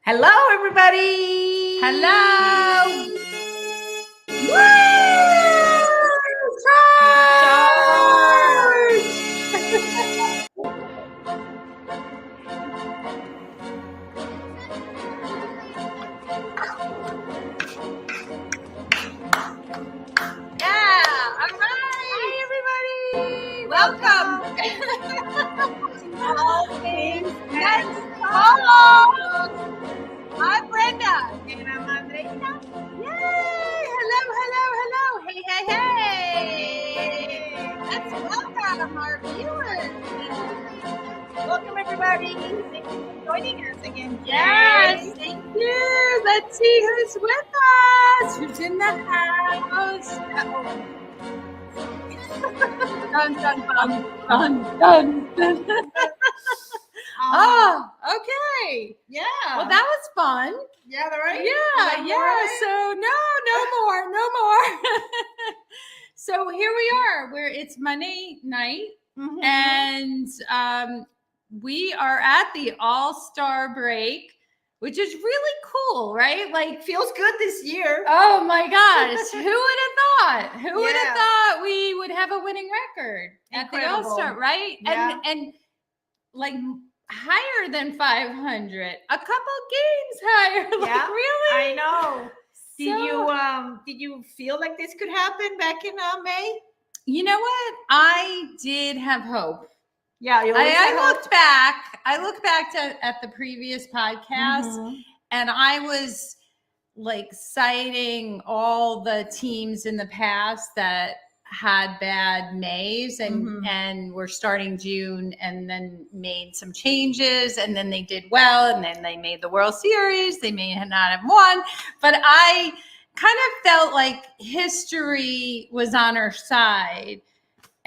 Hello, everybody. Hello. Yeah. All right. Hi, everybody. Welcome to All Things Next Talk. I'm Brenda. And I'm Andreina. Yay. Hello. Hey. Let's welcome our viewers. Welcome, everybody. Thank you for joining us again. Yes, thank you. Let's see who's with us. Who's in the house? Dun, dun, dun. Oh, okay. Yeah. Well, that was fun. Yeah, right? Yeah. So no more. So here we are. It's Monday night, and we are at the All-Star break, which is really cool, right? Like, feels good this year. oh my gosh, who would have thought? Who would Yeah. have thought we would have a winning record at the Incredible. All-Star, right? Yeah. And like higher than 500, a couple games higher. Like, Yeah, really? I know. So- Did you feel like this could happen back in May? You know what? I did have hope. Yeah, you always had I hope. looked back at the previous podcast, Mhm. and I was like citing all the teams in the past that had bad Mays and were starting June and then made some changes, and then they did well, and then they made the World Series. They may not have won, but I kind of felt like history was on our side.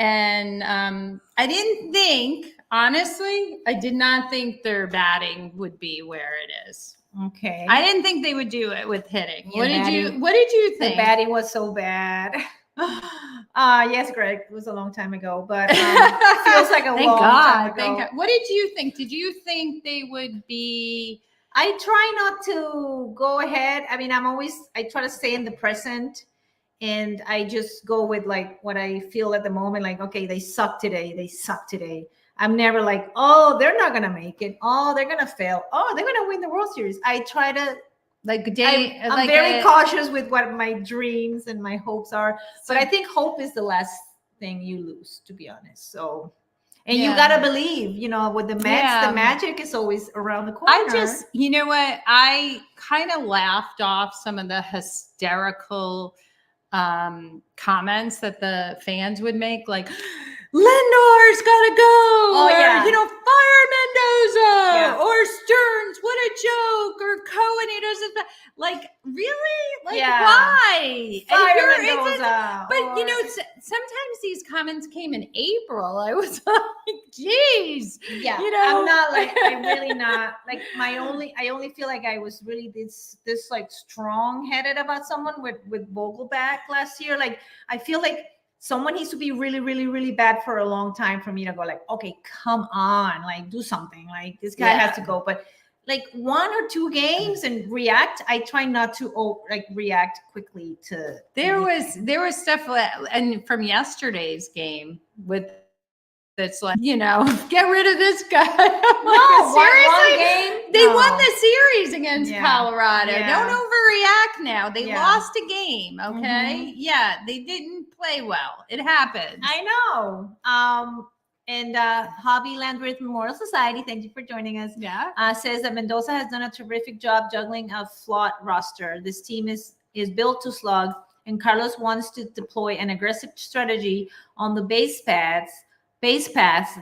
And I didn't think, honestly, I did not think their batting would be where it is. Okay. I didn't think they would do it with hitting. Yeah, What did you The think? batting was so bad. Yes, Greg, it was a long time ago, but feels like a Thank long God. time ago. Thank God. What did you think? Did you think they would be? I try not to go ahead. I mean, I try to stay in the present, and I just go with like what I feel at the moment. Like, okay, they suck today. I'm never like, oh, they're not gonna make it. Oh, they're gonna fail. Oh, they're gonna win the World Series. I try to. I'm very cautious with what my dreams and my hopes are. But I think hope is the last thing you lose, to be honest. So. And you gotta believe, with the Mets, the magic is always around the corner. You know what? I kind of laughed off some of the hysterical comments that the fans would make, like, Lindor's gotta go, fire Mendoza, or Stearns, what a joke, or Cohen, he doesn't, like, really? Like, why? Fire Mendoza. But, sometimes these comments came in April. I was like, geez. Yeah, I'm not like, I'm really not, like, I only feel like I was really this like strong-headed about someone with Vogelback last year. Like, I feel like someone needs to be really, really, really bad for a long time for me to go like, okay, come on, like, do something. Like, this guy has to go. But like 1 or 2 games and react. I try not to react quickly to. There was stuff and from yesterday's game with. That's like, get rid of this guy. Seriously, they won the series against Colorado. Don't overreact now. They lost a game, okay? Yeah, they didn't play well. It happened. I know. And Hobby Landreth Memorial Society, thank you for joining us. Yeah. Says that Mendoza has done a terrific job juggling a flawed roster. This team is built to slug, and Carlos wants to deploy an aggressive strategy on the base paths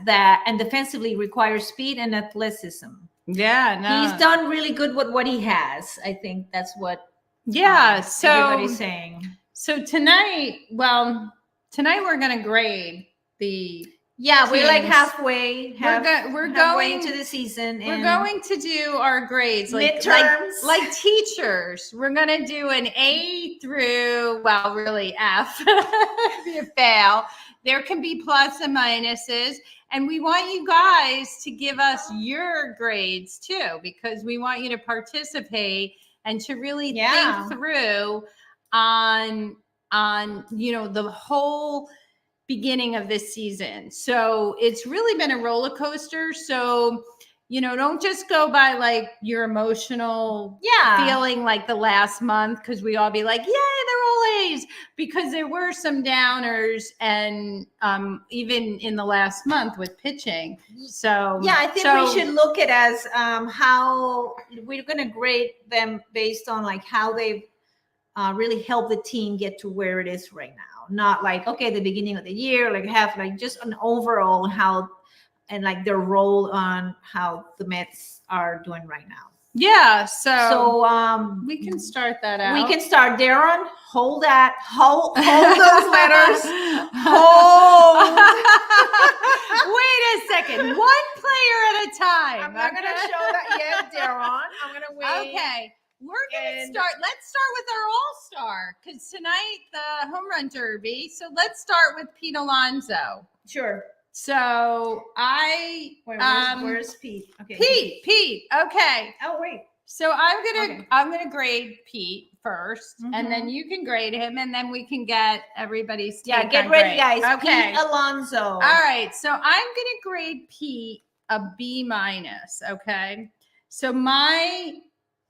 that and defensively require speed and athleticism. Yeah, no. He's done really good with what he has. I think that's what so everybody's saying. So tonight we're going to grade the we're like halfway. We're going into the season. We're going to do our grades midterms, like teachers. We're going to do an A through, well, really F, be a fail. there can be plus and minuses. And we want you guys to give us your grades too, because we want you to participate and to really think through on the whole beginning of this season. So it's really been a roller coaster. So, don't just go by like your emotional feeling like the last month, because we all be like, yay, they're all A's, because there were some downers, and even in the last month with pitching. So I think we should look at as how we're going to grade them based on like how they've really helped the team get to where it is right now. Not like, okay, the beginning of the year, like have like just an overall how and like their role on how the Mets are doing right now. Yeah. So we can start that out. We can start. Darren, hold those letters. Wait a second. One player at a time. I'm not going to show that yet, Darren. I'm going to wait. Okay. We're going to start. Let's start with our all-star, because tonight the home run derby. So let's start with Pete Alonso. Sure. So where's Pete? Okay. Pete. Okay. Oh wait. So I'm gonna grade Pete first, and then you can grade him, and then we can get everybody's take get on ready, grade. guys. Okay. Pete Alonso. All right. So I'm gonna grade Pete a B-. Okay. So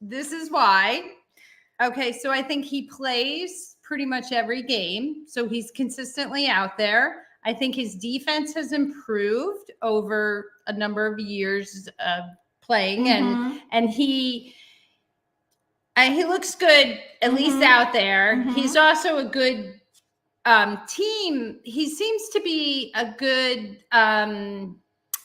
this is why. Okay. So I think he plays pretty much every game. So he's consistently out there. I think his defense has improved over a number of years of playing, and he looks good, at least out there. He's also a good team. He seems to be a good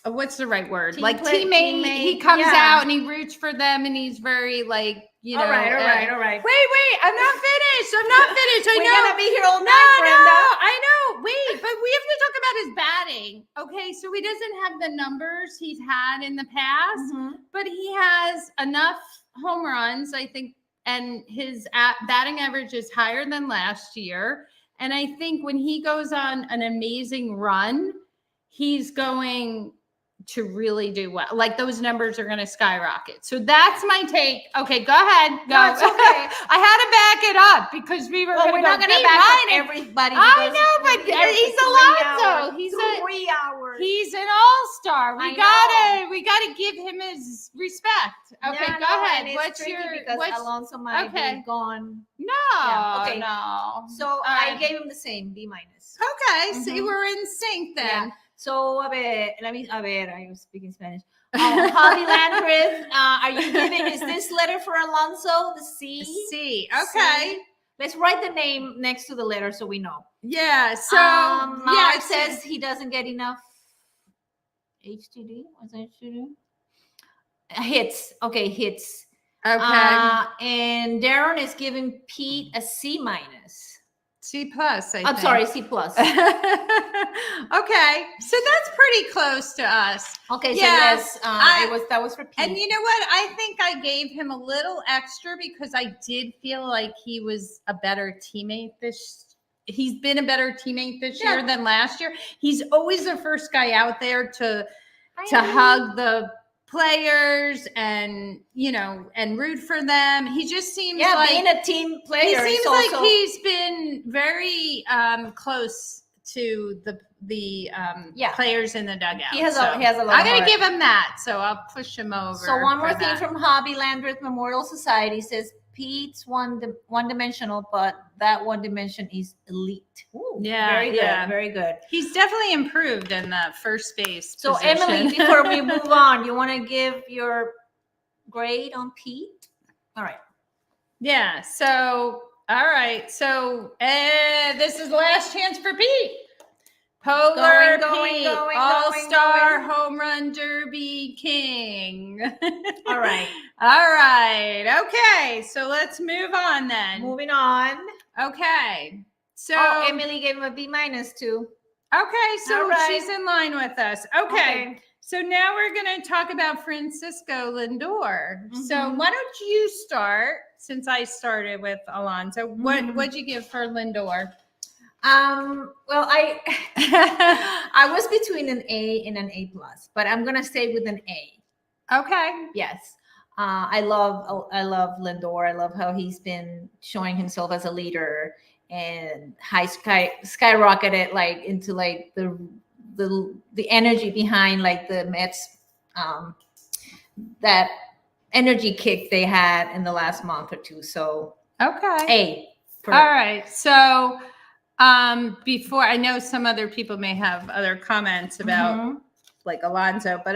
what's the right word? Teammate. He comes out and he roots for them, and he's very like. All right. Wait, I'm not finished. We're gonna be here all night, Brenda. No, I know. Wait, but we have to talk about his batting. Okay, so he doesn't have the numbers he's had in the past, but he has enough home runs, I think, and his batting average is higher than last year. And I think when he goes on an amazing run, he's going to really do well. Like those numbers are going to skyrocket. So that's my take. Okay, go ahead. Go. No, it's okay. I had to back it up because we're not going to back up everybody. I know, but he's Alonso. He's 3 hours. He's an all-star. We gotta give him his respect. Okay, go ahead. What's Alonso might be gone. No. So I gave him the same B-. Okay, so we're in sync then. Yeah. So, I was speaking Spanish. Javi Landreth, is this letter for Alonso? The C? C. Okay. C. Let's write the name next to the letter so we know. Yeah. So, Mark says he doesn't get enough HTD. What's HTD? Hits. Okay, hits. Okay. And Darren is giving Pete a C-. C+, I think. I'm sorry, C+. Okay, so that's pretty close to us. Okay, so yes, that was for Pete. And you know what? I think I gave him a little extra because I did feel like he was a better teammate He's been a better teammate this year than last year. He's always the first guy out there to hug the players and root for them. He just seems like being a team player. He seems like he's been very close to the players in the dugout. He has a lot. I'm going to give him that, so I'll push him over. So one more thing from Javi Landreth Memorial Society says Pete's one-dimensional, but that one dimension is elite. Ooh, very good, very good. He's definitely improved in the first base. So position. Emily, before we move on, you want to give your grade on Pete? All right. Yeah. So all right. So this is the last chance for Pete. Polar Pete, All-Star Home Run Derby King. All right. Okay. So let's move on then. Moving on. Okay. So Emily gave him a B- too. Okay. So she's in line with us. Okay. So now we're going to talk about Francisco Lindor. So why don't you start, since I started with Alonso? What'd you give for Lindor? Well, I was between an A and an A plus, but I'm gonna stay with an A. Okay. Yes. I love Lindor. I love how he's been showing himself as a leader and skyrocketed like into like the energy behind like the Mets, that energy kick they had in the last month or two. So Okay. A. All right. So before, I know some other people may have other comments about Mhm. like Alonso, but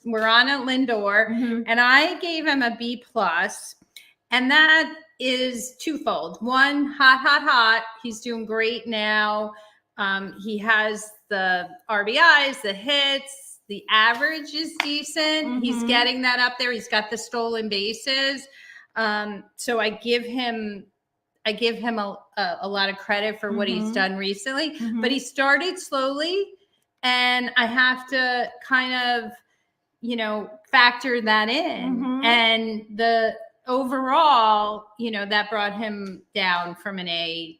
we're on a Lindor, Mhm. and I gave him a B plus, and that is twofold. One, hot. He's doing great now. He has the RBIs, the hits, the average is decent. He's Mhm. getting that up there. He's got the stolen bases. So I give him a lot of credit for what he's Mhm. done recently, Mhm. but he started slowly, and I have to kind of, factor that in. Mhm. And the overall, that brought him down from an A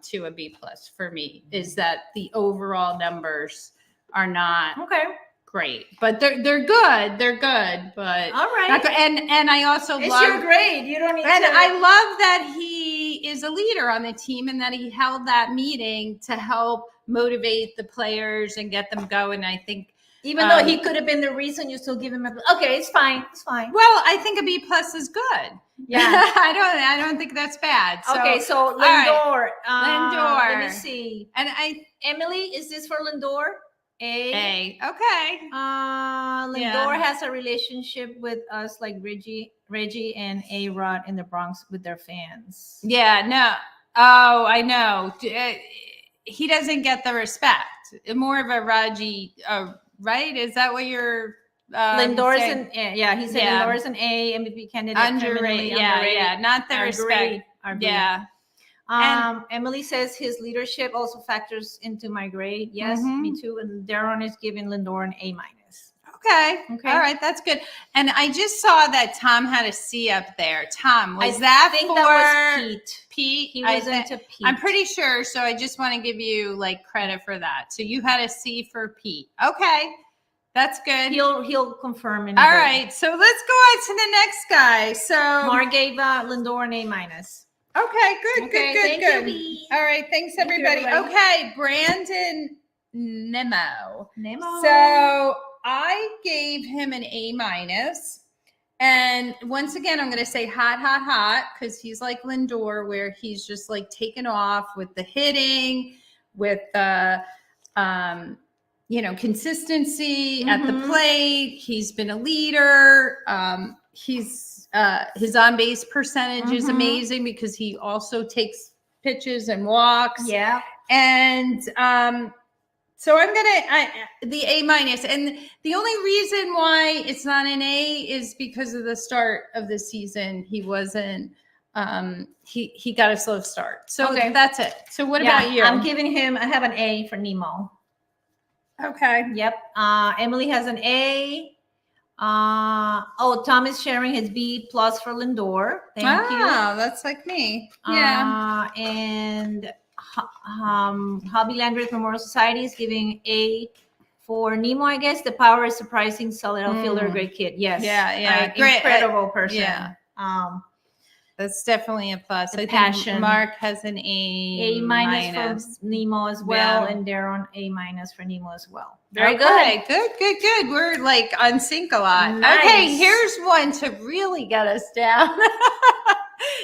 to a B plus for me, is that the overall numbers are not Okay. great, but they're good. They're good, but All right. not good. And I also It's love your grade. You don't need and to. I love that he is a leader on the team, and that he held that meeting to help motivate the players and get them going. I think, Even though he could have been the reason, you still give him a. Okay, it's fine. It's fine. well, I think a B plus is good. Yeah. I don't think that's bad. So, Okay, so right. Lindor. Lindor. Let me see. and Emily, is this for Lindor? A. Okay. Lindor Yeah. has a relationship with us like Reggie and A Rod in the Bronx with their fans. Yeah, no. Oh, I know. He doesn't get the respect. More of a Raji, right? Is that what you're Lindor is saying? an A. Yeah, he said Yeah. Lindor is an A MVP candidate. Underrated. Yeah. Not the respect. Yeah. Emily says his leadership also factors into my grade. Yes, me Mhm. too. And Darren is giving Lindor an A minus. Okay. Okay. All right. That's good. And I just saw that Tom had a C up there. Tom, was I that think for that was Pete. Pete? He was into Pete. I'm pretty sure. So I just want to give you like credit for that. So you had a C for Pete. Okay. That's good. He'll confirm in. All right. So let's go on to the next guy. So Mark gave Lindor an A minus. Okay, good. Thank you, B. All right, thanks Thank you, everybody. everybody. Okay, Brandon Nemo. Nemo. So I gave him an A minus. And once again, I'm going to say hot, because he's like Lindor, where he's just like taken off with the hitting, with the, consistency at the plate. He's been a leader. His on base percentage is amazing because he also takes pitches and walks. Yeah. And so I'm the A minus, and the only reason why it's not an A is because of the start of the season. He wasn't. He got a slow start. So that's it. So what about you? I'm giving him. I have an A for Nemo. Okay. Yep. Emily has an A. Tom is sharing his B plus for Lindor. Thank you. Oh, that's like me. Yeah. And Hobby Landreth Memorial Society is giving A for Nemo. I guess the power is surprising. Solid outfielder, great kid. Yes. Yeah. Great, incredible person. Yeah. That's definitely a plus. I passion. think Mark has an A minus for Nemo as well, and Darren A minus for Nemo as well. Very good. Good. We're like on sync a lot. Nice. Okay, here's one to really get us down.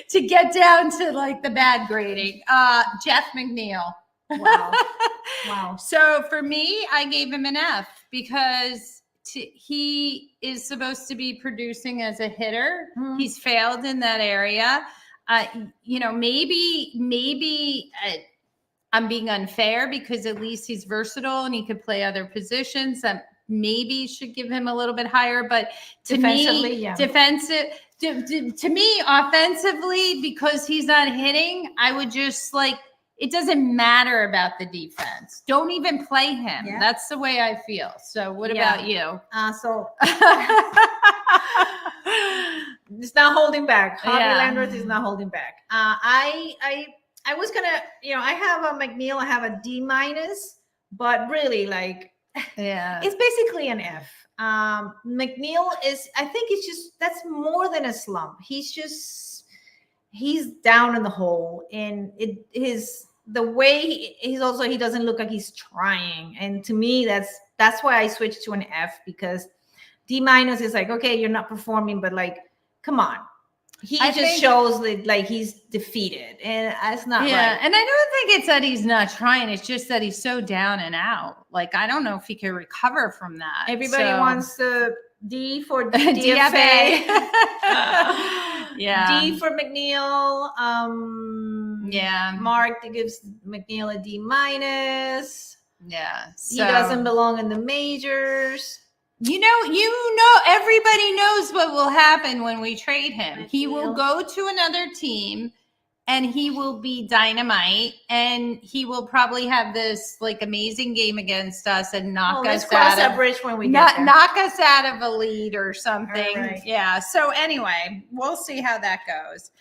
To get down to like the bad grading. Jeff McNeil. Wow. So for me, I gave him an F because he is supposed to be producing as a hitter. He's failed in that area. Maybe I'm being unfair because at least he's versatile and he could play other positions that maybe should give him a little bit higher. But to me, to me, offensively, because he's not hitting, I would just like, it doesn't matter about the defense. Don't even play him. Yeah. That's the way I feel. So what about you? It's not holding back. Hobby Landreth is not holding back. I I was gonna, I have a McNeil, I have a D minus, but really, like, Yeah. it's basically an F. McNeil is, I think it's just, that's more than a slump. He's down in the hole, and the way he's also, he doesn't look like he's trying. And to me, that's why I switched to an F, because D minus is like, okay, you're not performing, but like, come on. I think shows that like he's defeated, and that's not right. And I don't think it's that he's not trying. It's just that he's so down and out. Like, I don't know if he can recover from that. Everybody wants the D for DFA. Yeah. D for McNeil. Mark gives McNeil a D minus. Yeah. He doesn't belong in the majors. You know, everybody knows what will happen when we trade him. He will go to another team, and he will be dynamite, and he will probably have this like amazing game against us and knock us out of bridge when we get there. Knock us out of a lead or something. Right. Yeah. So anyway, we'll see how that goes.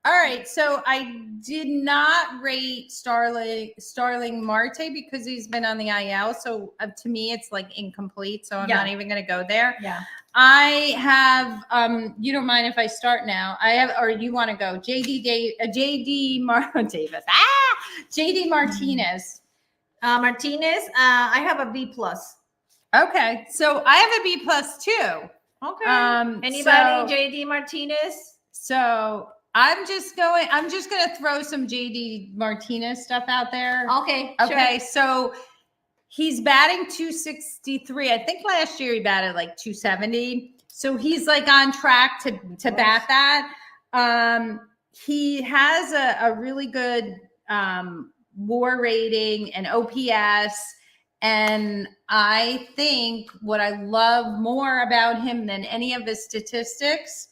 All right, so I did not rate Starling Marte because he's been on the IL. So to me, it's like incomplete. So I'm not even going to go there. Yeah. I have. You don't mind if I start now? I have, or you want to go? JD Martinez. Martinez. I have a B plus. Okay, so I have a B plus too. Okay. Anybody? JD Martinez. So. I'm just going to throw some JD Martinez stuff out there. Okay. Okay. Sure. So he's batting 263. I think last year he batted like 270. So he's like on track to bat that. He has a really good WAR rating and OPS. And I think what I love more about him than any of his statistics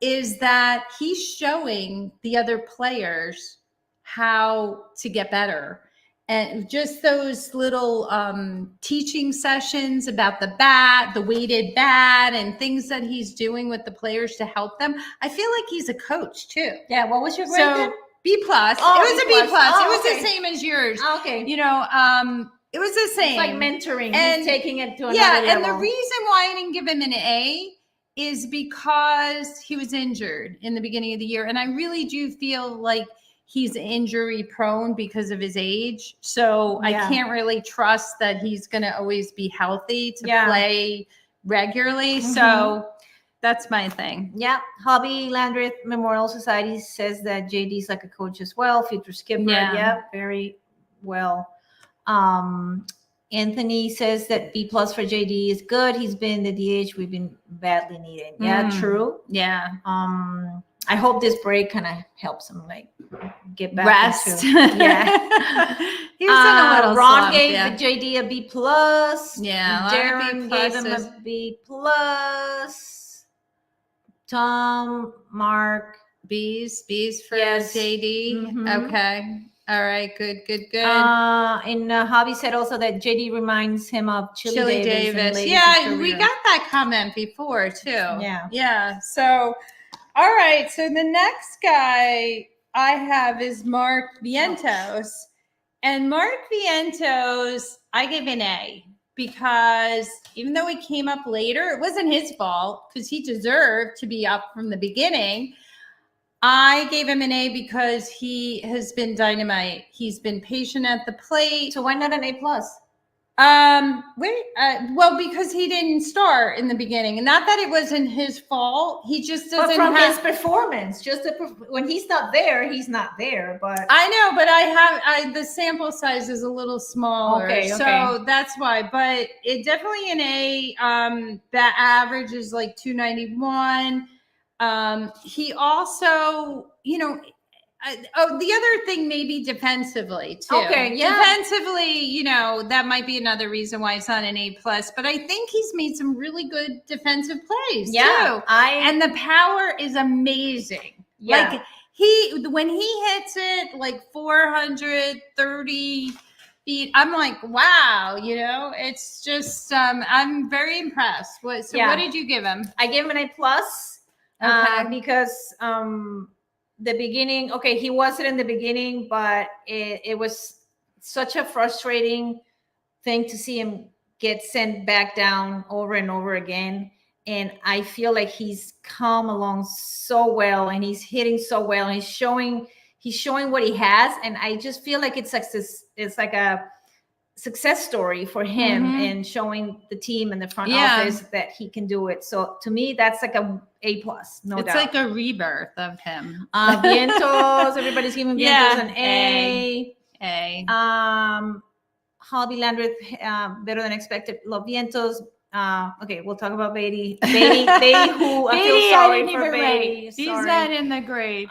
is that he's showing the other players how to get better. And just those little teaching sessions about the bat, the weighted bat, and things that he's doing with the players to help them. I feel like he's a coach too. Yeah. What was your grade? So B plus. Oh, it was a B plus. Oh, it was the same as yours. Okay. It was the same. It's like mentoring and he's taking it to another level. And the reason why I didn't give him an A is because he was injured in the beginning of the year. And I really do feel like he's injury prone because of his age. So I can't really trust that he's going to always be healthy to play regularly. Mm-hmm. So that's my thing. Yeah. Hobby Landreth Memorial Society says that JD's like a coach as well. Future skipper. Yeah. Very well. Anthony says that B plus for JD is good. He's been the DH we've been badly needing. Yeah, true. Yeah. I hope this break kind of helps him like get back rest. He was in a little Ron slump, gave JD a B plus. Yeah. Darren gave him a B plus. Tom, Mark, B's for JD. Mm-hmm. Okay. All right, good. And Hobby said also that JD reminds him of Chili Davis. Yeah, we got that comment before too. Yeah. So, all right. So the next guy I have is Mark Vientos, and Mark Vientos, I gave an A because even though he came up later, it wasn't his fault because he deserved to be up from the beginning. I gave him an A because he has been dynamite. He's been patient at the plate. So why not an A plus? Well, because he didn't start in the beginning, and not that it wasn't his fault. He just doesn't. But from his performance, when he's not there, he's not there. But I know, but the sample size is a little smaller, so that's why. But it definitely an A. That average is like 291. He also, the other thing maybe defensively too. Okay, yeah. Defensively, that might be another reason why it's not an A plus. But I think he's made some really good defensive plays too. And the power is amazing. Yeah. Like when he hits it like 430 feet, I'm like, wow, it's just I'm very impressed. What did you give him? I gave him an A plus. Okay. Because the beginning, okay, he wasn't in the beginning, but it was such a frustrating thing to see him get sent back down over and over again. And I feel like he's come along so well, and he's hitting so well, and he's showing what he has. And I just feel like it's like a success story for him, and showing the team and the front office that he can do it. So to me, that's like a plus, no doubt. It's like a rebirth of him. Vientos, everybody's giving Vientos an A. Hobby Landreth, better than expected. Los Vientos. Okay, we'll talk about Beatty. Beatty, who I feel sorry for Beatty. He's not in the grade.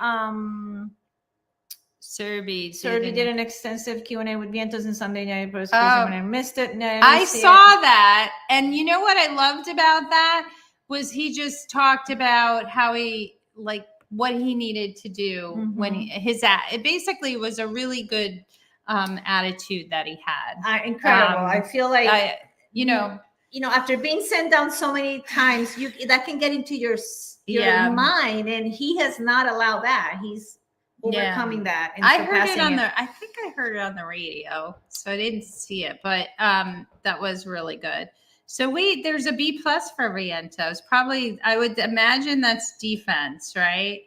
Serby did an extensive Q&A with Vientos in Sunday Night Press. Oh. I missed it. No, I saw that, and you know what I loved about that was he just talked about how he what he needed to do when it basically was a really good attitude that he had. Incredible. I feel like after being sent down so many times, that can get into your mind, and he has not allowed that. He's overcoming that. And I heard it I think I heard it on the radio, so I didn't see it, but that was really good. So there's a B+ for Vientos. Probably, I would imagine that's defense, right?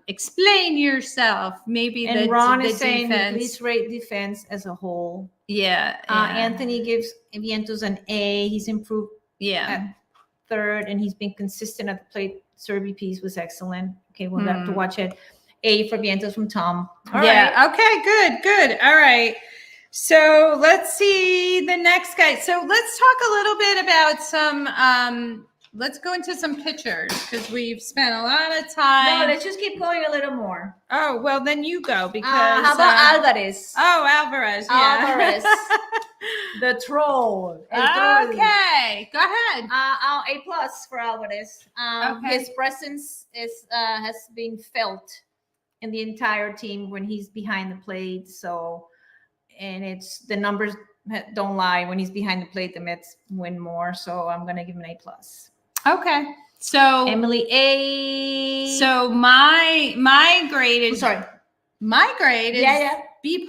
Explain yourself. Maybe and Ron is saying please rate defense as a whole. Yeah. Anthony gives Vientos an A. He's improved at third, and he's been consistent at the plate. Serby piece was excellent. Okay, we'll have to watch it. A for Vientos from Tom. All right. Okay, good. All right. So let's see the next guy. So let's talk a little bit about some, let's go into some pitchers because we've spent a lot of time. No, let's just keep going a little more. Oh, well, then you go because. How about Alvarez? Oh, Alvarez. Yeah. Alvarez. The troll. Okay, go ahead. A+ for Alvarez. His presence has been felt in the entire team when he's behind the plate. So, and it's the numbers don't lie. When he's behind the plate, the Mets win more. So I'm gonna give him an A+. Okay. So Emily A. So my grade is My grade is B+.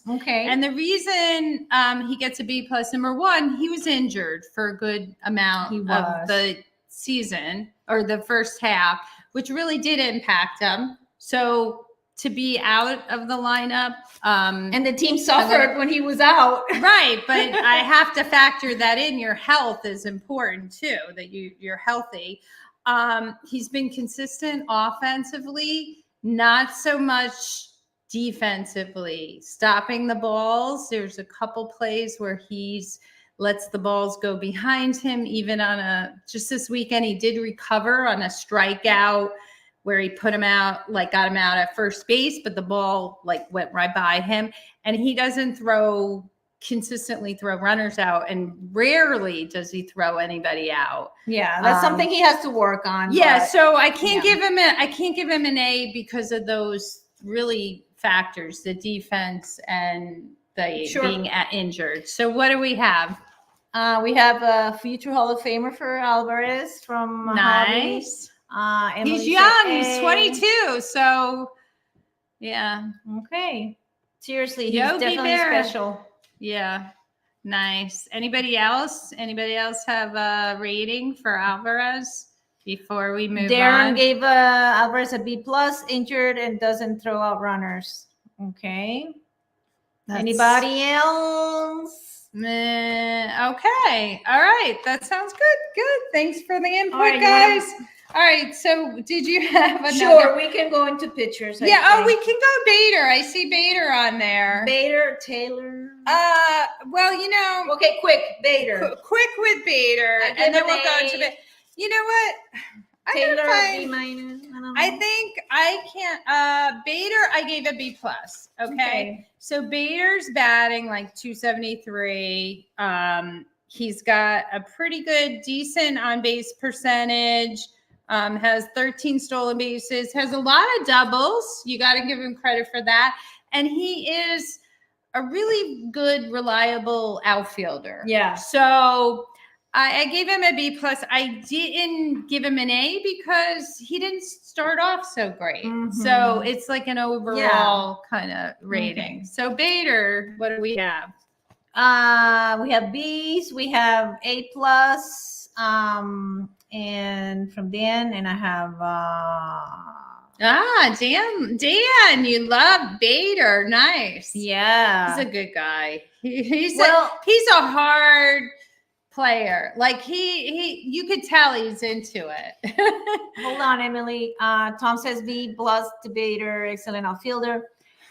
Okay. And the reason he gets a B+, number one, he was injured for a good amount of the season or the first half, which really did impact him. So to be out of the lineup. And the team suffered when he was out. Right. But I have to factor that in. Your health is important too, that you're healthy. He's been consistent offensively, not so much defensively, stopping the balls. There's a couple plays where he's lets the balls go behind him. Even on just this weekend, he did recover on a strikeout where he put him out, got him out at first base, but the ball went right by him. And he doesn't consistently throw runners out, and rarely does he throw anybody out. Yeah, that's something he has to work on. Yeah, so I can't give him an A because of those really factors, the defense and the being injured. So what do we have? We have a future Hall of Famer for Alvarez from Nice. He's young. He's 22. So yeah. Okay. Seriously, he's Yogi definitely Berra. special. Yeah. Nice. Anybody else? Anybody else have a rating for Alvarez before we move on? Darren gave Alvarez a B+, injured and doesn't throw out runners. Okay. Anybody else? Okay. All right. That sounds good. Good. Thanks for the input, right, guys. All right. So did you have another? Sure. We can go into pictures. We can go Bader. I see Bader on there. Bader, Taylor. Well, Okay, quick, Bader. Quick with Bader. And then we'll go into it. You know what? Taylor, B-. I think I can't. Bader, I gave a B+. Okay. So Bader's batting 273. He's got a pretty good, decent on base percentage. Has 13 stolen bases. Has a lot of doubles. You got to give him credit for that. And he is a really good, reliable outfielder. Yeah. So I gave him a B plus. I didn't give him an A because he didn't start off so great. So it's like an overall kind of rating. Okay. So Bader, what do we have? We have B's, we have A plus, and from Dan, and I have Dan, you love Bader. Nice. yeah. He's a good guy. He's Well- he's a hard player. Like he you could tell he's into it. Hold on, Emily. Tom says B plus debater, excellent outfielder.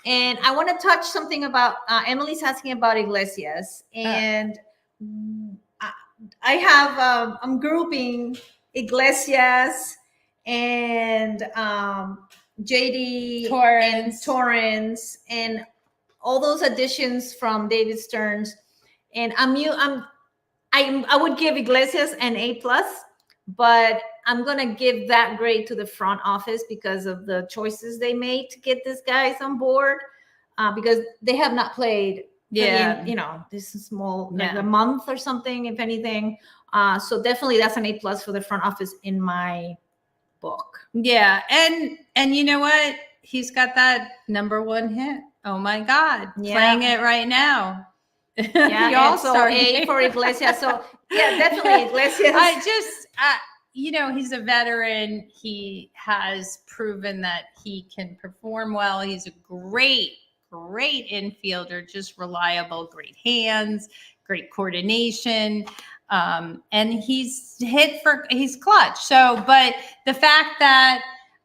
And I want to touch something about Emily's asking about Iglesias, and I have I'm grouping Iglesias and JD and Torrance and all those additions from David Stearns, and I would give Iglesias an A plus, but I'm gonna give that grade to the front office because of the choices they made to get these guys on board, because they have not played. Yeah, this is small, like a month or something, if anything. So definitely that's an A plus for the front office in my book. Yeah, and you know what? He's got that number one hit. Oh my God, playing it right now. Yeah, also A for Iglesias. So yeah, definitely Iglesias. He's a veteran. He has proven that he can perform well. He's a great infielder, just reliable, great hands, great coordination. And he's clutch. So, but the fact that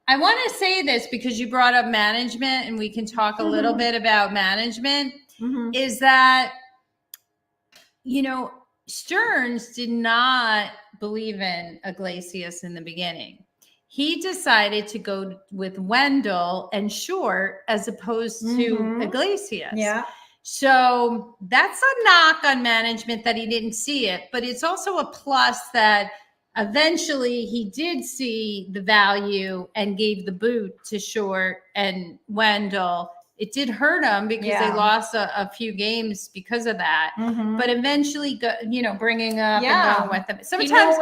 I want to say this because you brought up management and we can talk a little bit about management is that, Stearns did not believe in Iglesias in the beginning. He decided to go with Wendell and Short as opposed to Iglesias. Yeah. So that's a knock on management that he didn't see it, but it's also a plus that eventually he did see the value and gave the boot to Short and Wendell. It did hurt them because they lost a few games because of that. But eventually, bringing up and going with them. Sometimes,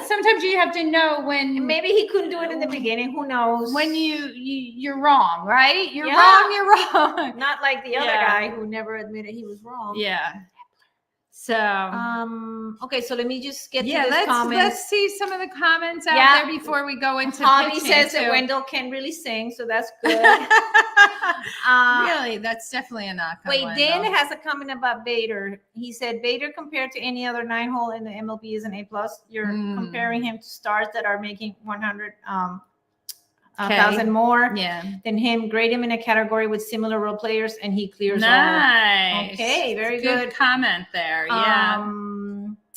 sometimes you have to know when. Maybe he couldn't do it in the beginning. Who knows? When you're wrong, right? You're wrong. You're wrong. Not like the other guy who never admitted he was wrong. Yeah. So okay, so let me just get to this comments. Let's see some of the comments out there before we go into Hobby says that Wendell can really sing, so that's good. Really, that's definitely a knock on Wendell. Dan has a comment about Bader. He said Bader compared to any other 9-hole in the MLB is an A plus. You're comparing him to stars that are making 100,000 more than him. Grade him in a category with similar role players, and he clears all. Okay, very good comment there. Yeah,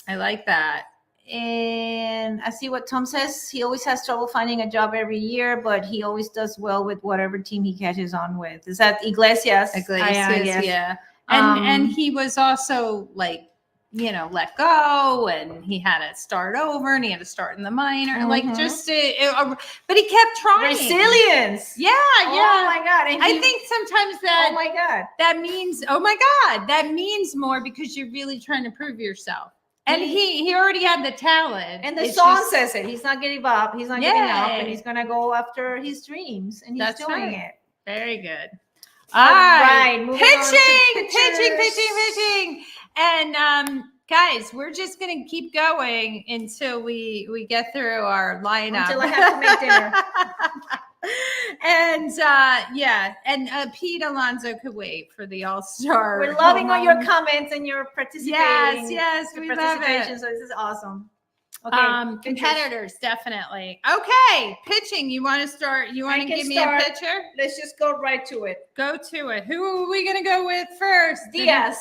I like that. And I see what Tom says. He always has trouble finding a job every year, but he always does well with whatever team he catches on with. Is that Iglesias? Yeah. And he was also like, let go, and he had to start over, and he had to start in the minor, but he kept trying. Resilience. Yeah. Oh my God. And I think sometimes that. Oh my God. That means. Oh my God. That means more because you're really trying to prove yourself. And he already had the talent. And the song says it. He's not giving up. He's not giving up, and he's gonna go after his dreams, and he's doing it. Very good. All right. Pitching. And guys, we're just gonna keep going until we get through our lineup. Until I have to make dinner. And Pete Alonso could wait for the All-Star. We're loving all your comments and your participating. Yes, we love it. So this is awesome. Okay, competitors, definitely. Okay, pitching. You want to start? You want to give me a pitcher? Let's just go right to it. Go to it. Who are we going to go with first? Diaz.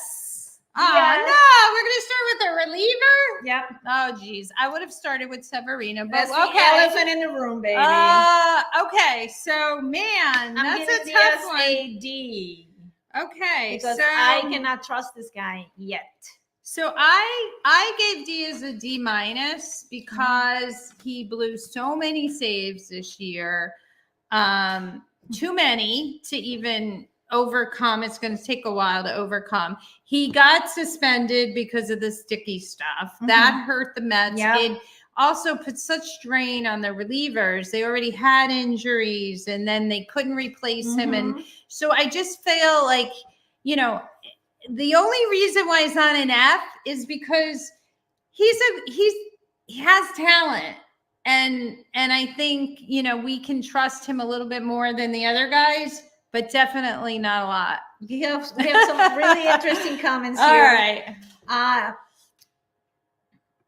Oh, no, we're going to start with the reliever? Yep. Oh, geez. I would have started with Severino, but that's the elephant in the room, baby. Okay. So, man, that's a tough one. A D. Okay. Because I cannot trust this guy yet. So I gave Diaz a D- because he blew so many saves this year. Too many to even overcome. It's going to take a while to overcome. He got suspended because of the sticky stuff. That hurt the Mets. Yep. It also put such strain on the relievers. They already had injuries, and then they couldn't replace him. And so I just feel like, you know, the only reason why he's not an F is because he has talent. And I think, you know, we can trust him a little bit more than the other guys, but definitely not a lot. we have some really interesting comments here. All right.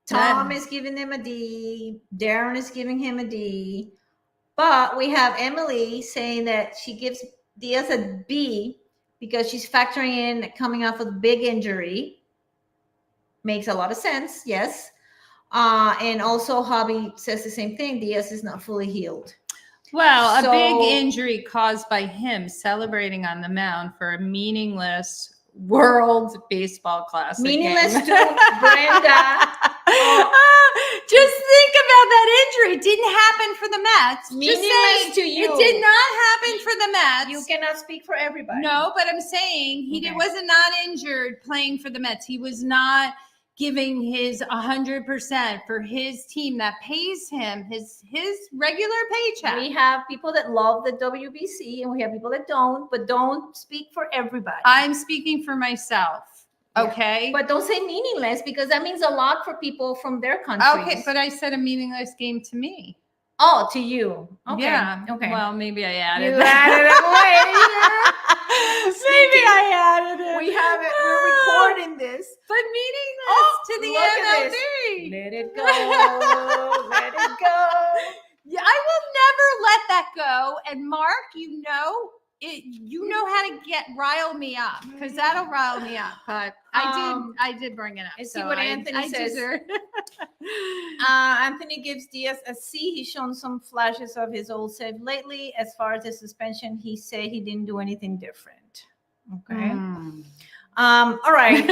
Tom is giving him a D. Darren is giving him a D. But we have Emily saying that she gives Diaz a B because she's factoring in coming off of a big injury. Makes a lot of sense, yes. And also Hobby says the same thing. Diaz is not fully healed. Well, So- a big injury caused by him celebrating on the mound for a meaningless World Baseball Classic Meaningless game. to Brenda. Just think about that injury. It didn't happen for the Mets. Meaningless to you. It did not happen for the Mets. You cannot speak for everybody. No, but I'm saying he wasn't not injured playing for the Mets. He was not giving his 100% for his team that pays him his regular paycheck. We have people that love the WBC and we have people that don't, but don't speak for everybody. I'm speaking for myself. Yeah. Okay. But don't say meaningless because that means a lot for people from their countries. Okay, but I said a meaningless game to me. Oh, to you. Okay. Yeah. Okay. Well, maybe I you added added it later. Maybe I added it. We have it. We're recording this. But meaningless to the look at MLB. Let it go. Let it go. Yeah, I will never let that go. And Mark, you know how to rile me up because that'll rile me up. But I did bring it up. I see what Anthony says. deserve- Anthony gives Diaz a C. He's shown some flashes of his old self lately. As far as the suspension, he said he didn't do anything different. Okay. All right.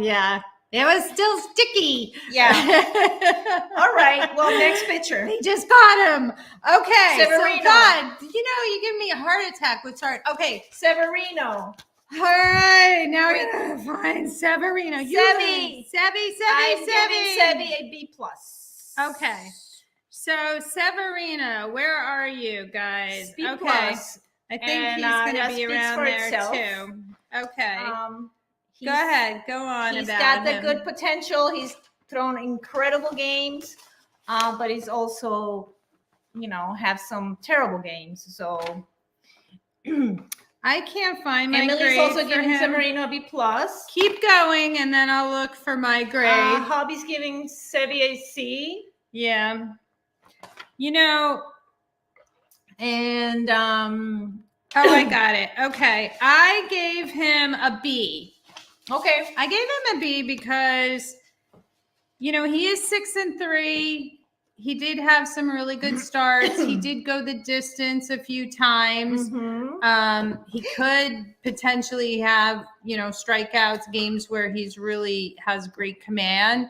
Yeah. It was still sticky. Yeah. All right. Well, next picture. They just got him. Okay. Severino. So God, you give me a heart attack with start. Okay. Severino. All right. Now we're gonna find Severino. Sevi. I'm giving Sevi a B plus. Okay. So Severino, where are you guys? B okay. plus. I think And, he's going that to be speaks around for there itself. too. Okay. He's- Go ahead. Go on He's about got the him. good potential. He's thrown incredible games, but he's also, have some terrible games. So I can't find my Emily's grade also for giving him. Severino a B plus. Keep going, and then I'll look for my grade. Hobby's giving Sevi a C. Yeah. And Oh, I got it. Okay. I gave him a B. okay. I gave him a B because, he is 6-3. He did have some really good starts. He did go the distance a few times. He could potentially have, strikeouts, games where he's really has great command.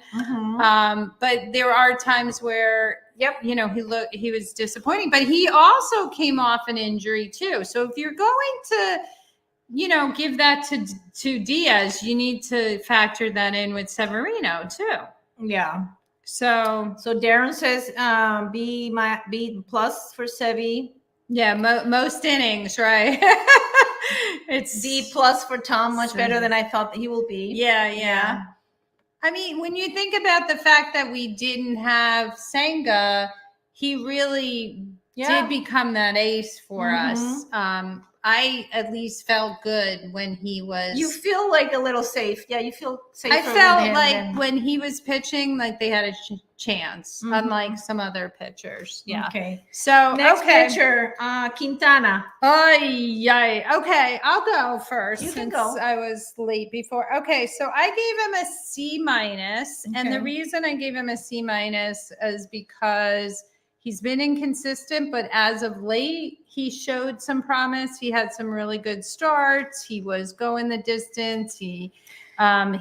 But there are times where, he was disappointing, but he also came off an injury too. So if you're going to, give that to Diaz, you need to factor that in with Severino too. Yeah. So Darren says B plus for Sevi. yeah, most innings, right? It's D plus for Tom, much better than I thought that he will be. Yeah. I mean, when you think about the fact that we didn't have Senga, he really did become that ace for us. I at least felt good when he was. You feel like a little safe. Yeah, you feel safe. I felt like when he was pitching, like they had a chance, unlike some other pitchers. Yeah. Okay. So Next pitcher, Quintana. Oh, yay. Okay, I'll go first. You can since go. I was late before. Okay, so I gave him a C minus, and the Okay. reason I gave him a C minus is because he's been inconsistent, but as of late, he showed some promise. He had some really good starts. He was going the distance. He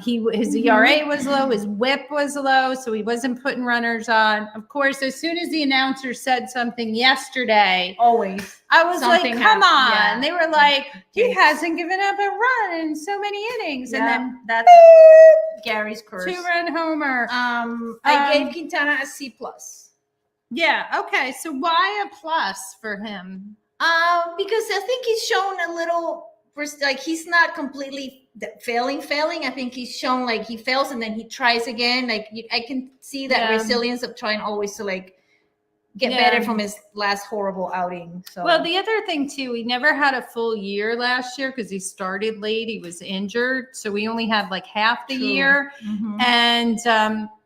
His ERA was low, his WHIP was low, so he wasn't putting runners on. Of course, as soon as the announcer said something yesterday, Always. I was Something like, come on. yeah. They were like, he Yes. hasn't given up a run in so many innings. Yeah, And then that's Gary's curse. 2-run homer. I gave Quintana a C+. Yeah. Okay. So why a plus for him? Because I think he's shown a little, like he's not completely failing. I think he's shown like he fails and then he tries again. Like I can see that resilience of trying always to like get better from his last horrible outing. So well, the other thing too, he never had a full year last year because he started late. He was injured, so we only had like half the year. Mm-hmm. And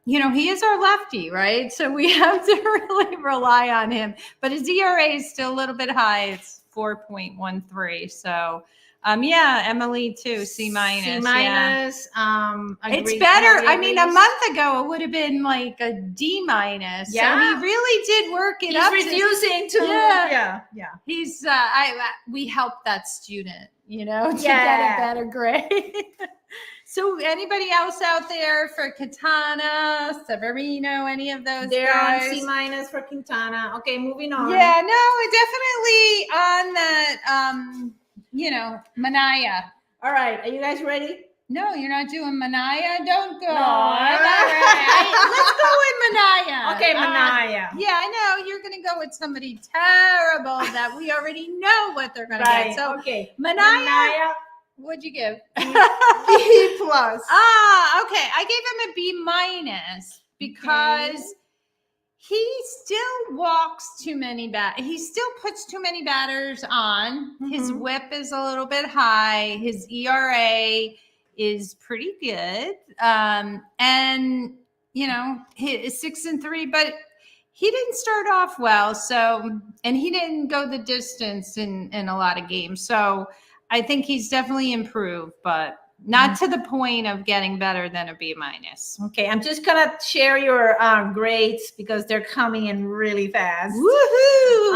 he is our lefty, right? So we have to really rely on him. But his ERA is still a little bit high. It's 4.13. So Emily too, C-. C-. Yeah. It's better. I mean, a month ago it would have been like a D-. Yeah. So he really did work it He's up. refusing to. Yeah. Yeah. He's we helped that student, to get a better grade. So anybody else out there for Quintana, Severino, any of those They're guys? on C- for Quintana. Okay, moving on. Yeah, no, definitely on that, Manaya. All right, are you guys ready? No, you're not doing Manaya. Don't go. No. All right. Let's go with Manaya. Okay, Manaya. Yeah, I know you're going to go with somebody terrible that we already know what they're going to get. So okay, Manaya. What'd you give? B+. Okay. I gave him a B- because he still walks too many he still puts too many batters on. Mm-hmm. His WHIP is a little bit high. His ERA is pretty good. He's 6-3, but he didn't start off well. So, and he didn't go the distance in a lot of games. So I think he's definitely improved, but not to the point of getting better than a B-. Okay, I'm just gonna share your grades because they're coming in really fast. Woohoo!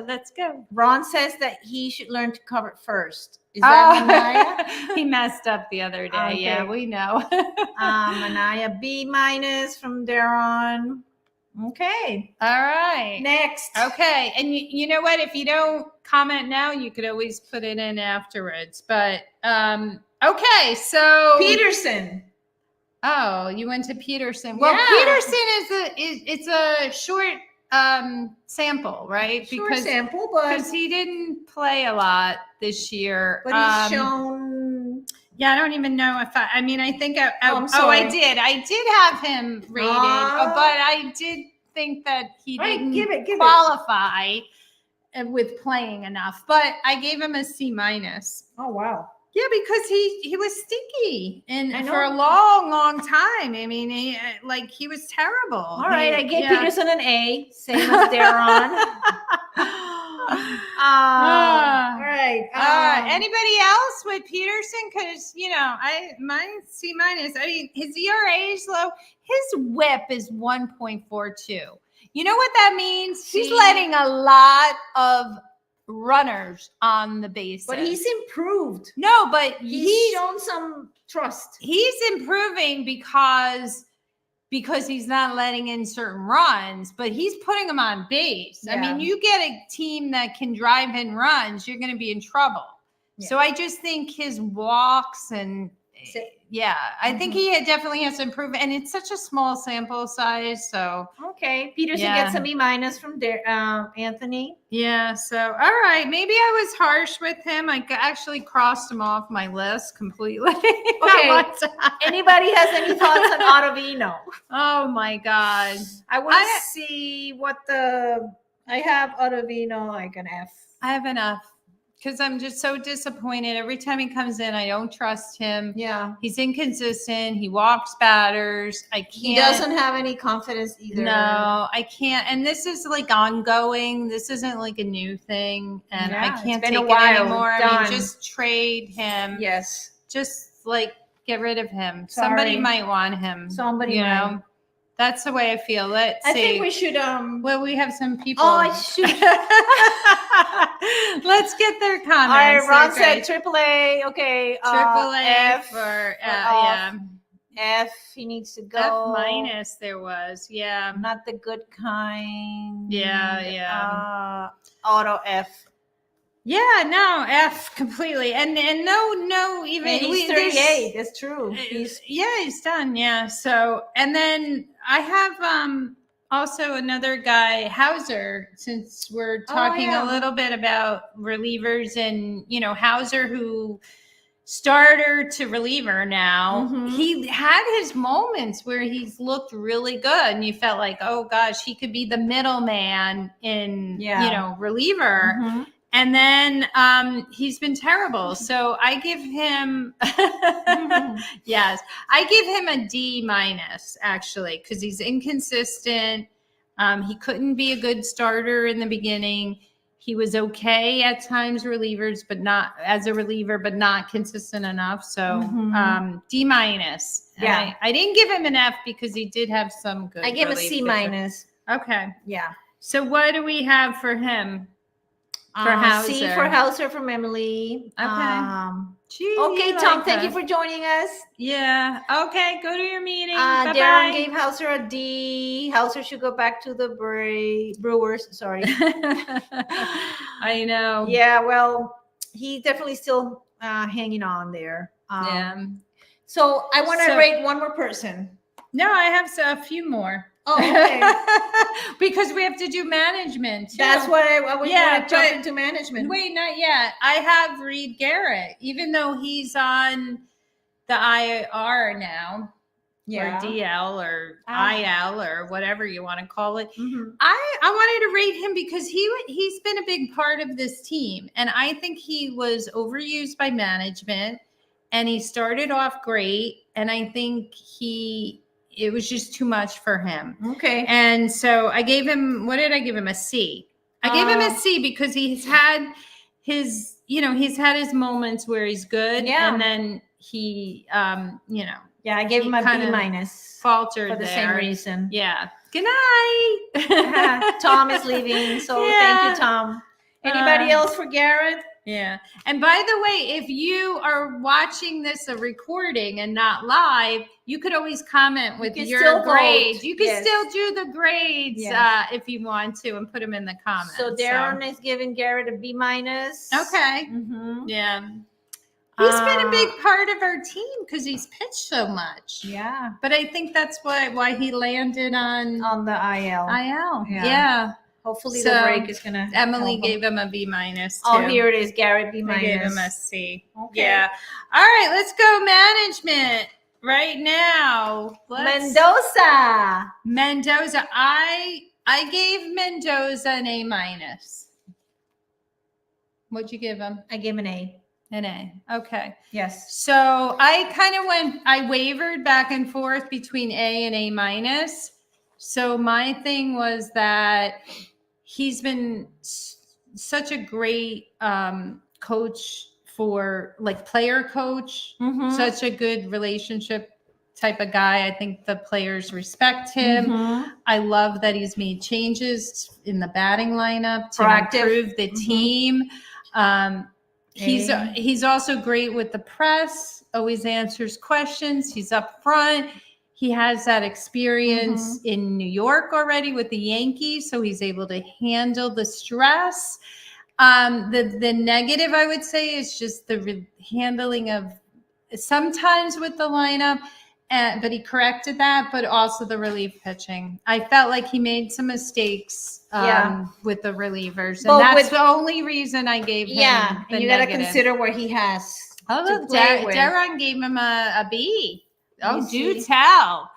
Let's go. Ron says that he should learn to cover first. Is that Manaya? He messed up the other day. Okay. Yeah, we know. Manaya B- from there on. Okay. All right. Next. Okay. And you know what? If you don't comment now, you could always put it in afterwards. But okay. So Peterson. Oh, you went to Peterson. Well, Peterson is a short sample, right? Short sample, but because he didn't play a lot this year. But he's shown. Yeah, I don't even know if I think I did. I did have him rated, but I did think that he didn't qualify with playing enough. But I gave him a C-. Oh, wow. Yeah, because he was stinky and for a long, long time. I mean, he was terrible. All right, I gave Peterson an A, same as Darron. All right. Anybody else with Peterson? Because my C-. I mean, his ERA is low. His WHIP is 1.42. You know what that means? He's letting a lot of runners on the bases. But he's improved. No, but he's shown some trust. He's improving because he's not letting in certain runs, but he's putting them on base. Yeah. I mean, you get a team that can drive in runs, you're going to be in trouble. Yeah. So I just think his walks and I think he definitely has to improve. And it's such a small sample size. So okay, Peterson gets a B- from Anthony. Yeah. So all right, maybe I was harsh with him. I actually crossed him off my list completely. Okay. Anybody has any thoughts on Ottavino? Oh my God. I want to see what I have Ottavino like an F. I have an F. Because I'm just so disappointed. Every time he comes in, I don't trust him. Yeah. He's inconsistent. He walks batters. I can't. He doesn't have any confidence either. No, I can't. And this is like ongoing. This isn't like a new thing. And I can't take it anymore. I mean, just trade him. Yes. Just like get rid of him. Sorry. Somebody might want him. Somebody might. That's the way I feel. Let's I see. think we should Well, we have some people. Oh, I should. Let's get their All comments. right, Ron They're said great. triple-A. Okay. Triple A F for off. yeah. F, he needs to go. F minus there was. Yeah. Not the good kind. Yeah. Auto F. Yeah, no, F completely. And no even And he's there's- 38. That's true. he's done. Yeah. So, and then I have also another guy, Hauser, since we're talking yeah. a little bit about relievers, and Hauser, who starter to reliever now. Mhm. He had his moments where he's looked really good, and you felt like, oh gosh, he could be the middleman in reliever. Mhm. And then he's been terrible. So I give him yes, I give him a D minus actually, because he's inconsistent. He couldn't be a good starter in the beginning. He was okay at times relievers, but not as a reliever, but not consistent enough. So D minus. And Yeah. I didn't give him an F because he did have some good. I give him a relief C pitcher. minus. Okay. Yeah. So what do we have for him? For C Hauser. for Hauser from Emily. Okay. Gee, Okay, you Tom, like thank you that. for joining us. Yeah. Okay. Go to your meeting. Darren Bye-bye. gave Hauser a D. Hauser should go back to the Brewers. Sorry. I know. Yeah, well, he definitely still hanging on there. Yeah. So I want to So- rate one more person. No, I have a few more. Oh, okay. Because we have to do management too. That's what I was Yeah, want to jump but- into management. Wait, not yet. I have Reed Garrett, even though he's on the IR now, Yeah. or DL, or Ah. IL, or whatever you want to call it. Mhm. I wanted to rate him because he's been a big part of this team, and I think he was overused by management, and he started off great, and I think it was just too much for him. Okay. And so I gave him, what did I give him? A C. I gave him a C because he's had he's had his moments where he's good, Yeah. and then he Yeah, I gave he him a B kinda minus faltered for the there. same reason. Yeah. Good night. Tom is leaving, so thank you, Tom. Anybody else for Garrett? Yeah. And by the way, if you are watching this a recording and not live, you could always comment with can your still grades. vote. You can Yes. still do the grades Yes. if you want to, and put them in the comments. So Darren is giving Garrett a B minus. Okay. Mm-hmm. Yeah. He's been a big part of our team because he's pitched so much. Yeah. But I think that's why he landed on On the IL. IL. Yeah. Yeah. Hopefully So, the break is gonna. Emily help him. gave him a B minus too. Oh, here it is, Garrett B I minus. gave him a C. Okay. Yeah. All right, let's go management right now. Mendoza. I gave Mendoza an A minus. What'd you give him? I gave him an A. An A. Okay. Yes. So I wavered back and forth between A and A minus. So my thing was that he's been such a great coach for player coach, Mhm. such a good relationship type of guy. I think the players respect him. Mhm. I love that he's made changes in the batting lineup to Proactive. improve the Mhm. team. He's A. he's also great with the press, always answers questions. He's up front. He has that experience in New York already with the Yankees, so he's able to handle the stress. The negative, I would say, is just the handling of sometimes with the lineup, but he corrected that, but also the relief pitching. I felt like he made some mistakes with the relievers, and But that's with- the only reason I gave him Yeah, the and you got to negative. consider what he has. Oh, to look, play with. Darren gave him a B. Oh, You do see? tell.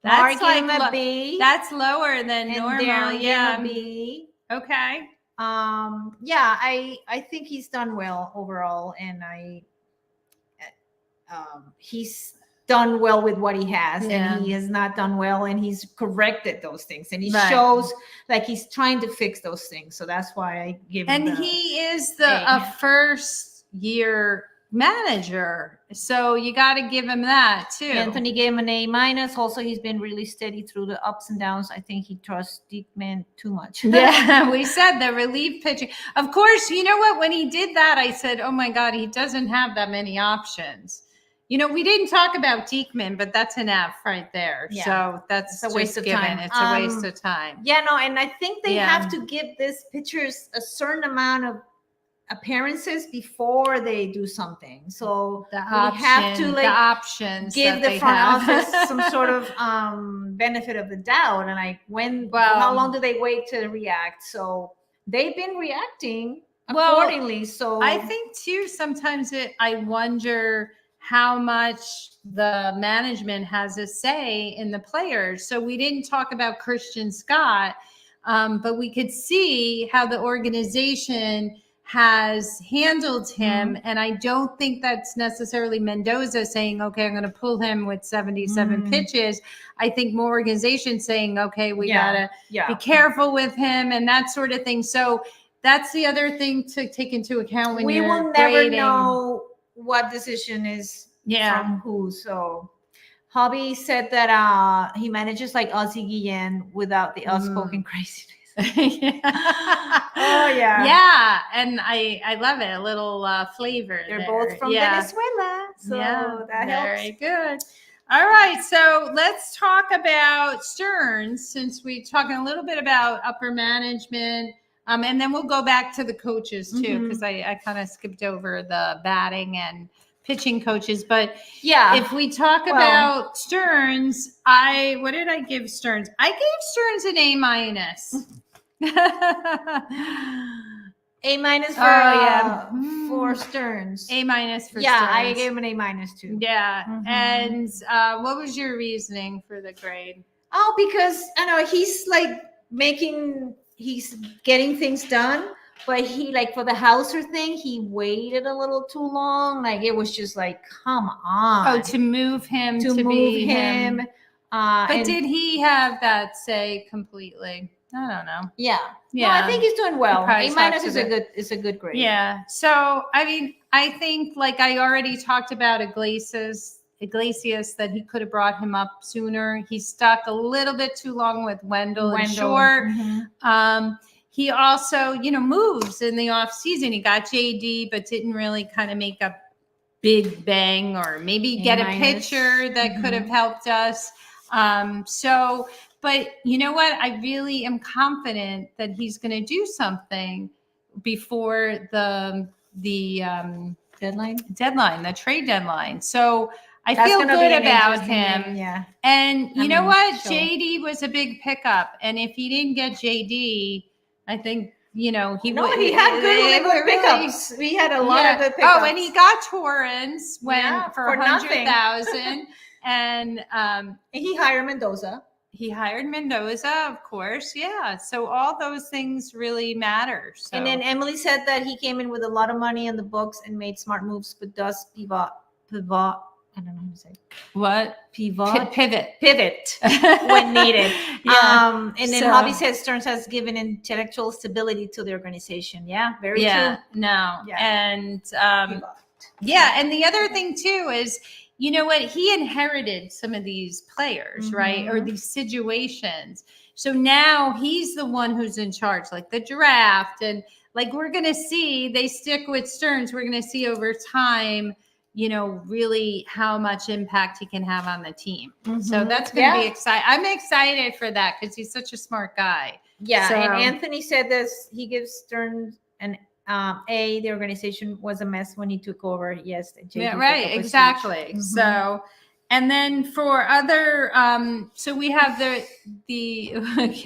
Mark That's gave him a lo- B. That's lower than and normal. Darren gave Yeah. him a B. Okay. Yeah, I think he's done well overall, and he's done well with what he has, Yeah. and he has not done well, and he's corrected those things, and he Right. shows like he's trying to fix those things. So that's why I give him. And the he is A. a first year manager. So you got to give him that too. Anthony gave him an A-. Also, he's been really steady through the ups and downs. I think he trusts Diekman too much. Yeah, we said the relief pitching. Of course, you know what? When he did that, I said, oh my God, he doesn't have that many options. You know, we didn't talk about Diekman, but that's an F right there. Yeah. So that's It's a waste of time. It's a waste of time. Yeah, no, and I think they Yeah. have to give these pitchers a certain amount of appearances before they do something. So The we have to the options give that the they front have. office some sort of benefit of the doubt. And like Well- how long do they wait to react? So they've been reacting Well, accordingly. So I think too, sometimes I wonder how much the management has a say in the players. So we didn't talk about Christian Scott, but we could see how the organization has handled him. And I don't think that's necessarily Mendoza saying, okay, I'm going to pull him with 77 pitches. I think more organizations saying, okay, we got to be careful with him and that sort of thing. So that's the other thing to take into account when we you're will never grading. know what decision is from who. So Hobby said that he manages like Ozzie Guillen without the outspoken craziness. Oh yeah. Yeah, and I love it. A little flavor. They're there. both from Venezuela, so that very helps. good. All right, so let's talk about Stearns, since we're talking a little bit about upper management, and then we'll go back to the coaches too, because I kind of skipped over the batting and pitching coaches. But Yeah, if we talk about Stearns, what did I give Stearns? I gave Stearns an A-. A- for Stearns. A- for Yeah, Stearns. I gave him an A- too. Yeah. Mhm. And what was your reasoning for the grade? Oh, because I know he's like he's getting things done, but he like for the Hauser thing, he waited a little too long. Like it was just like, come on. Oh, to move him to move be him. But did he have that say completely? I don't know. Yeah. Yeah. No, I think he's doing well. Probably A- talked is to a good grade. Yeah. So, I mean, I think like I already talked about Iglesias, that he could have brought him up sooner. He stuck a little bit too long with Wendell. And Short. Mhm. He also, moves in the off season. He got JD, but didn't really kind of make a big bang or maybe get a pitcher that could have helped us. But you know what? I really am confident that he's going to do something before the Deadline. the trade deadline. So I That's feel gonna good be an about interesting him. game, yeah. And you know mean, what? sure. JD was a big pickup. And if he didn't get JD, I think, he No, would. he had really good pickups. We had a lot of good pickups. Oh, and he got Torrens for nothing. 100,000. And he hired Mendoza. he hired Mendoza, of course. Yeah. So all those things really matter. So. And then Emily said that he came in with a lot of money in the books and made smart moves, but does pivot. I don't know how to say it. What? Pivot. when needed. Yeah. And then Hobby says Stearns has given intellectual stability to the organization. Yeah, very true. No. Yeah. And Pivot. and the other thing too is, you know what? He inherited some of these players, right? Or these situations. So now he's the one who's in charge, like the draft. And like we're going to see, they stick with Stearns. We're going to see over time, really how much impact he can have on the team. So that's going to be exciting. I'm excited for that because he's such a smart guy. Yeah. So- And Anthony said this, he gives Stearns an A. The organization was a mess when he took over. Yes. JD Yeah, took right. up a seat. Exactly. Mhm. So, and then for other, so we have the let's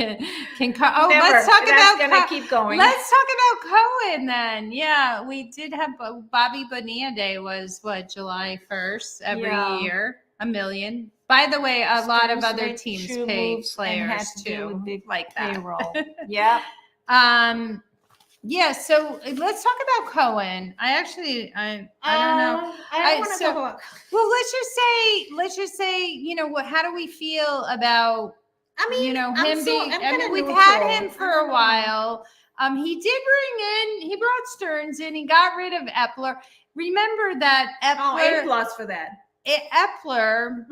talk That's about gonna keep going. Let's talk about Cohen then. Yeah, we did have Bobby Bonilla Day was July 1st every Yeah. year, $1 million. By the way, a lot of Stearns other made teams true pay moves and had players to do too, with big like that. payroll. Yeah. Yeah, so let's talk about Cohen. I don't know. I don't want to talk about. Well, let's just say, how do we feel about, I mean, him I'm being, kinda we've neutral. had him for I don't a know. while. He brought Stearns in. He got rid of Epler. Remember that A plus for that. Epler,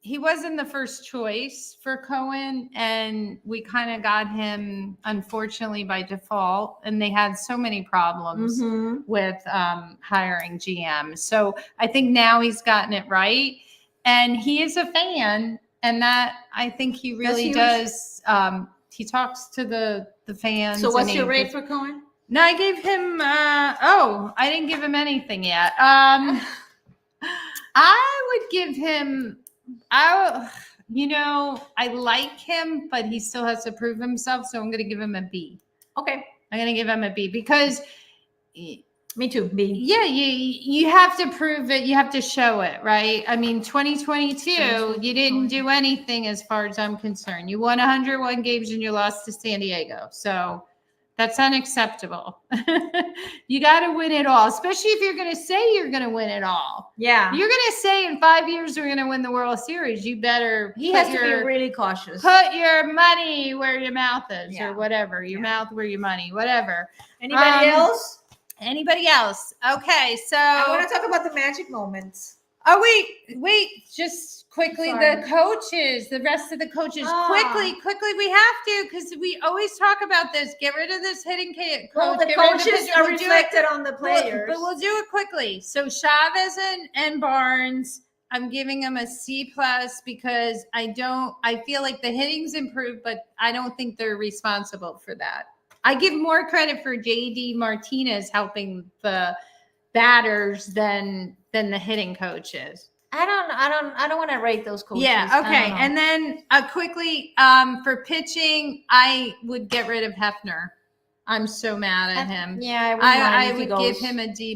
he wasn't the first choice for Cohen, and we kind of got him, unfortunately, by default. And they had so many problems with hiring GM. So I think now he's gotten it right, and he is a fan, and that I think he really does. He talks to the fans. So what's your rate for Cohen? No, I gave him. I didn't give him anything yet. I would give him. I like him, but he still has to prove himself. So I'm going to give him a B. Okay, I'm going to give him a B because. Me too. B. Yeah, you have to prove it. You have to show it, right? I mean, 2022, you didn't do anything as far as I'm concerned. You won 101 games and you lost to San Diego. So that's unacceptable. You got to win it all, especially if you're going to say you're going to win it all. Yeah. You're going to say in 5 years we're going to win the World Series. You better. He has to be really cautious. Put your money where your mouth is, or whatever. Your mouth where your money, whatever. Anybody else? Anybody else? Okay, so I want to talk about the magic moments. Oh, wait, just quickly, the coaches, the rest of the coaches, quickly, we have to, because we always talk about this. Get rid of this hitting coach. Well, the coaches are reflected on the players. But we'll do it quickly. So Chavez and Barnes, I'm giving them a C+ because I feel like the hitting's improved, but I don't think they're responsible for that. I give more credit for JD Martinez helping the batters than the hitting coaches. I don't want to rate those coaches. Yeah, okay. And then quickly, for pitching, I would get rid of Hefner. I'm so mad at him. Yeah, I would give him a D-.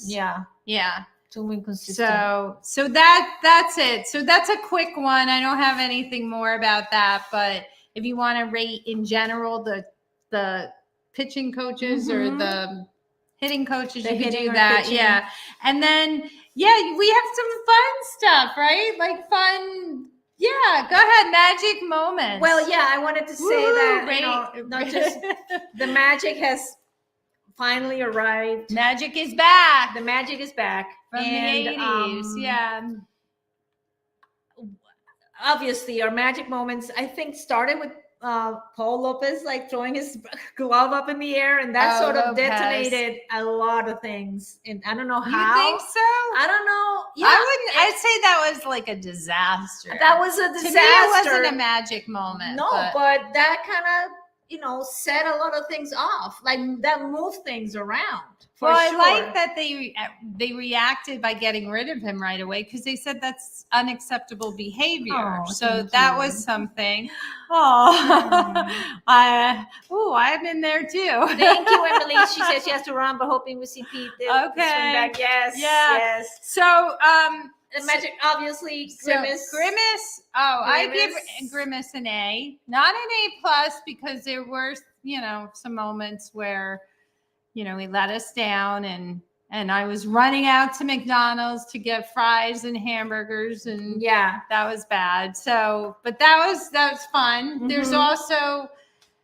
Yeah. Yeah. Too inconsistent. So that's it. So that's a quick one. I don't have anything more about that, but if you want to rate in general the pitching coaches or the hitting coaches, you can do that. Pitching. Yeah. And then, we have some fun stuff, right? Like fun. Yeah. Go ahead. Magic moments. Well, yeah, I wanted to say that, not just the magic has finally arrived. Magic is back. The magic is back. From the 80s. Yeah. Obviously, our magic moments, I think, started with Paul Lopez throwing his glove up in the air, and that sort of detonated a lot of things. And I don't know how. You think so? I don't know. Yeah, I'd say that was like a disaster. That was a disaster. To me, it wasn't a magic moment. No, but that kind of set a lot of things off. Like that moved things around. Well, I like that they reacted by getting rid of him right away because they said that's unacceptable behavior. So that was something. I'm in there too. Thank you, Emily. She says she has to run, but hoping we see Pete. Okay. Back. Yes. Yeah. Yes. So the magic, obviously, Grimace. Grimace. I give Grimace an A, not an A+ because there were some moments where. He let us down and I was running out to McDonald's to get fries and hamburgers and that was bad. So, but that was fun. Mm-hmm. There's also,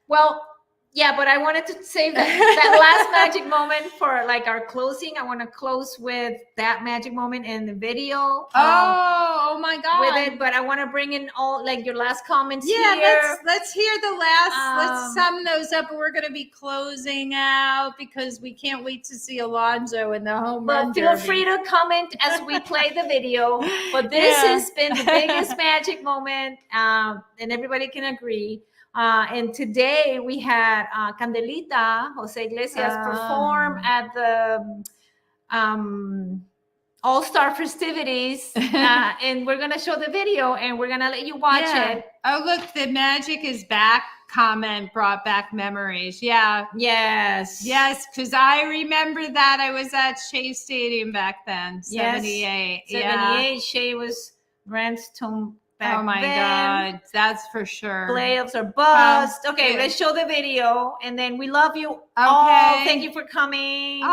but I wanted to save that last magic moment for our closing. I want to close with that magic moment in the video. Oh my God. With it, but I want to bring in all your last comments here. Let's hear the last, let's sum those up. We're going to be closing out because we can't wait to see Alonso in the home run derby. Feel free to comment as we play the video. But this has been the biggest magic moment, and everybody can agree. And today we had Candelita, Jose Iglesias, perform at the All-Star festivities. And we're going to show the video and we're going to let you watch it. Oh, look, the magic is back. Comment brought back memories. Yeah. Yes. Yes, because I remember that. I was at Shea Stadium back then, 78. Yes. 78. Shea was Grant's tomb. Oh my God, that's for sure. Playoffs are bust. Okay, let's show the video, and then we love you all. Thank you for coming.